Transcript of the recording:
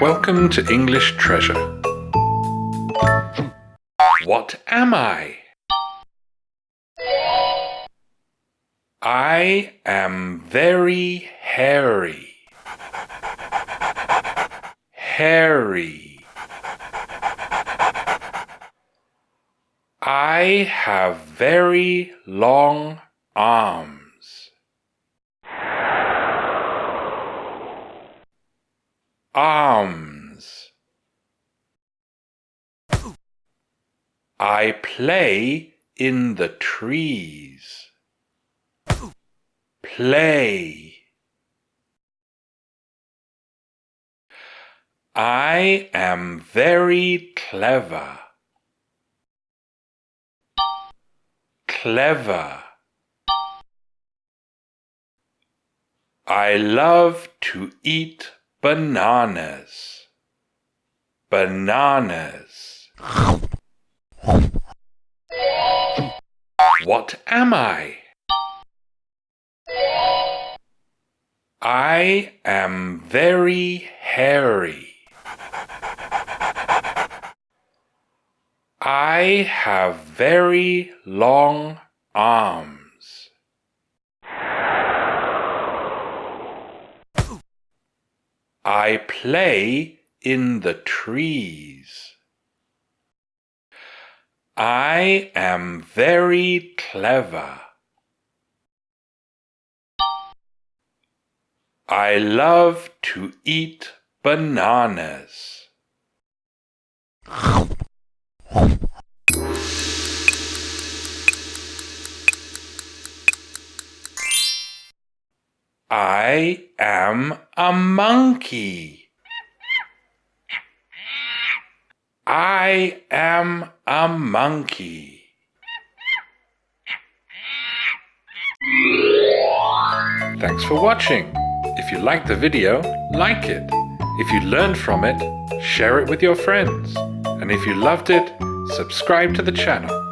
Welcome to English Treasure. What am I? I am very hairy. Hairy. I have very long arms. Arms. I play in the trees. Play. I am very clever. Clever. I love to eat bananas. Bananas. What am I? I am very hairy. I have very long arms. I play in the trees. I am very clever. I love to eat bananas. I am a monkey. I am a monkey. Thanks for watching. If you liked the video, like it. If you learned from it, share it with your friends. And if you loved it, subscribe to the channel.